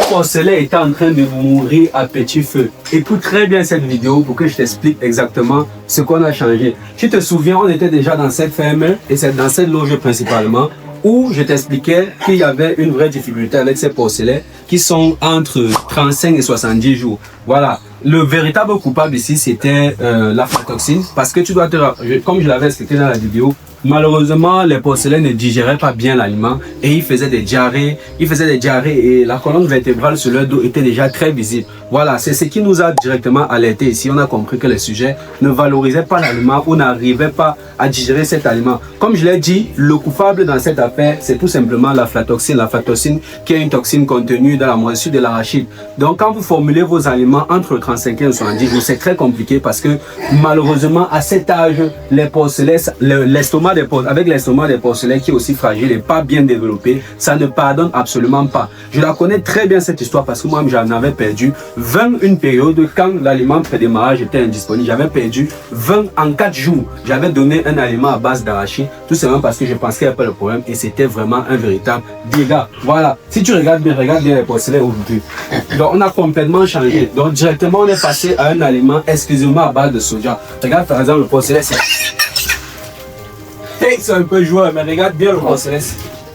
porcelet était en train de mourir à petit feu. Écoute très bien cette vidéo pour que je t'explique exactement ce qu'on a changé. Tu te souviens, on était déjà dans cette ferme et c'est dans cette loge principalement où je t'expliquais qu'il y avait une vraie difficulté avec ces porcelets qui sont entre 35 et 70 jours. Voilà. Le véritable coupable ici, c'était l'aflatoxine parce que tu dois comme je l'avais expliqué dans la vidéo, malheureusement, les porcelets ne digéraient pas bien l'aliment et ils faisaient des diarrhées. Et la colonne vertébrale sur leur dos était déjà très visible. Voilà, c'est ce qui nous a directement alerté ici. On a compris que les sujets ne valorisaient pas l'aliment ou n'arrivaient pas à digérer cet aliment. Comme je l'ai dit, le coupable dans cette affaire, c'est tout simplement l'aflatoxine. L'aflatoxine qui est une toxine contenue dans la moisissure de l'arachide. Donc, quand vous formulez vos aliments entre 35 et 70 jours, c'est très compliqué parce que malheureusement, à cet âge, les porcelets, l'estomac avec l'estomac des porcelets qui est aussi fragile et pas bien développé, ça ne pardonne absolument pas. Je la connais très bien cette histoire parce que moi j'en avais perdu 20 une période quand l'aliment pré-démarrage était indisponible. J'avais perdu 20 en 4 jours. J'avais donné un aliment à base d'arachide tout simplement parce que je pensais qu'il n'y avait pas de problème et c'était vraiment un véritable dégât. Voilà, si tu regardes bien les porcelets aujourd'hui. Donc on a complètement changé. Donc directement on est passé à un aliment exclusivement à base de soja. Regarde par exemple le porcelet, c'est un peu joueur, mais regarde bien le porcelet.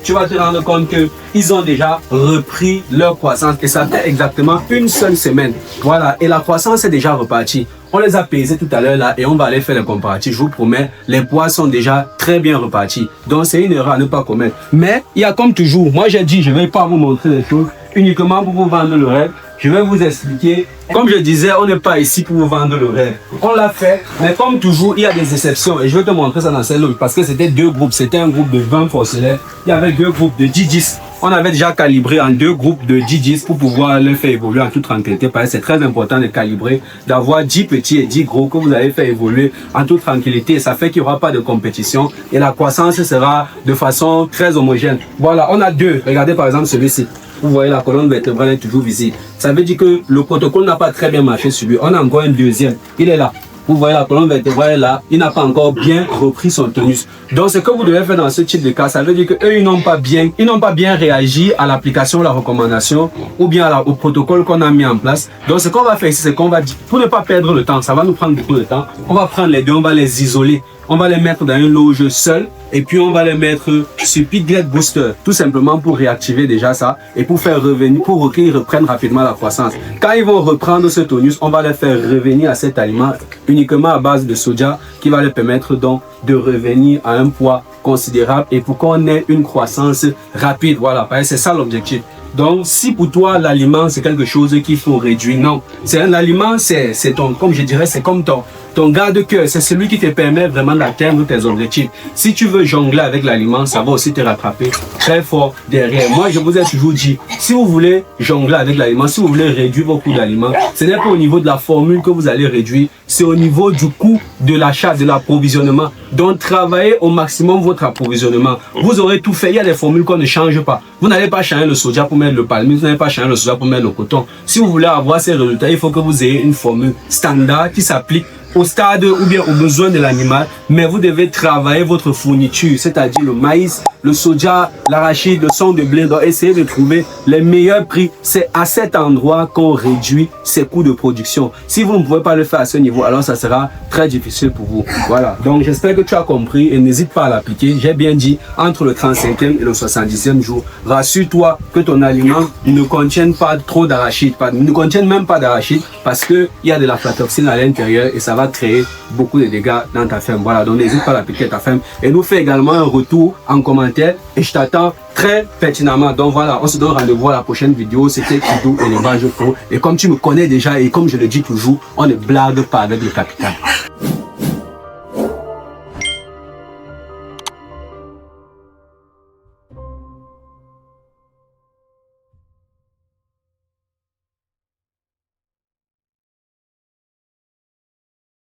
Tu vas te rendre compte qu'ils ont déjà repris leur croissance et ça fait exactement une seule semaine. Voilà, et la croissance est déjà repartie. On les a pesés tout à l'heure là et on va aller faire les comparatifs. Je vous promets, les poids sont déjà très bien repartis. Donc c'est une erreur à ne pas commettre. Mais il y a comme toujours, moi j'ai dit je ne vais pas vous montrer les choses uniquement pour vous vendre le rêve. Je vais vous expliquer. Comme je disais, on n'est pas ici pour vous vendre le rêve. On l'a fait, mais comme toujours, il y a des exceptions. Et je vais te montrer ça dans cette loge parce que c'était deux groupes. C'était un groupe de 20 porcelets. Il y avait deux groupes de 10-10. On avait déjà calibré en deux groupes de 10-10 pour pouvoir les faire évoluer en toute tranquillité. Parce que c'est très important de calibrer, d'avoir 10 petits et 10 gros que vous allez faire évoluer en toute tranquillité. Ça fait qu'il n'y aura pas de compétition et la croissance sera de façon très homogène. Voilà, on a deux. Regardez par exemple celui-ci. Vous voyez, la colonne vertébrale est toujours visible. Ça veut dire que le protocole n'a pas très bien marché sur lui. On a encore un deuxième. Il est là. Vous voyez, la colonne vertébrale est là. Il n'a pas encore bien repris son tonus. Donc, ce que vous devez faire dans ce type de cas, ça veut dire qu'eux, ils n'ont pas bien réagi à l'application, la recommandation ou bien au protocole qu'on a mis en place. Donc, ce qu'on va faire ici, c'est qu'on va dire, pour ne pas perdre le temps, ça va nous prendre beaucoup de temps. On va prendre les deux, on va les isoler. On va les mettre dans une loge seule et puis on va les mettre sur Piglet Booster, tout simplement pour réactiver déjà ça et pour faire revenir, pour qu'ils reprennent rapidement la croissance. Quand ils vont reprendre ce tonus, on va les faire revenir à cet aliment uniquement à base de soja qui va leur permettre donc de revenir à un poids considérable et pour qu'on ait une croissance rapide. Voilà, c'est ça l'objectif. Donc, si pour toi, l'aliment, c'est quelque chose qu'il faut réduire, non. C'est un aliment, c'est ton, comme je dirais, c'est comme ton garde-cœur. C'est celui qui te permet vraiment d'atteindre tes objectifs. Si tu veux jongler avec l'aliment, ça va aussi te rattraper très fort derrière. Moi, je vous ai toujours dit, si vous voulez jongler avec l'aliment, si vous voulez réduire vos coûts d'aliments, ce n'est pas au niveau de la formule que vous allez réduire, c'est au niveau du coût de l'achat, de l'approvisionnement. Donc, travaillez au maximum votre approvisionnement. Vous aurez tout fait. Il y a des formules qu'on ne change pas. Vous n'allez pas changer le soja pour mettre le palmier, vous n'allez pas changer le soja pour mettre le coton. Si vous voulez avoir ces résultats, il faut que vous ayez une formule standard qui s'applique au stade ou bien aux besoins de l'animal, mais vous devez travailler votre fourniture, c'est-à-dire le maïs, le soja, l'arachide, le son de blé, donc essayez de trouver les meilleurs prix. C'est à cet endroit qu'on réduit ses coûts de production. Si vous ne pouvez pas le faire à ce niveau, alors ça sera très difficile pour vous. Voilà, donc j'espère que tu as compris et n'hésite pas à l'appliquer. J'ai bien dit, entre le 35e et le 70e jour, rassure-toi que ton aliment ne contienne pas trop d'arachide, ne contienne même pas d'arachide parce qu'il y a de l'aflatoxine à l'intérieur et ça va créer beaucoup de dégâts dans ta ferme. Voilà, donc n'hésite pas à l'appliquer à ta ferme et nous fais également un retour en commentaire et je t'attends très pertinemment. Donc voilà, on se donne rendez-vous à la prochaine vidéo. C'était Kido Élevage Pro et comme tu me connais déjà et comme je le dis toujours, on ne blague pas avec le capital.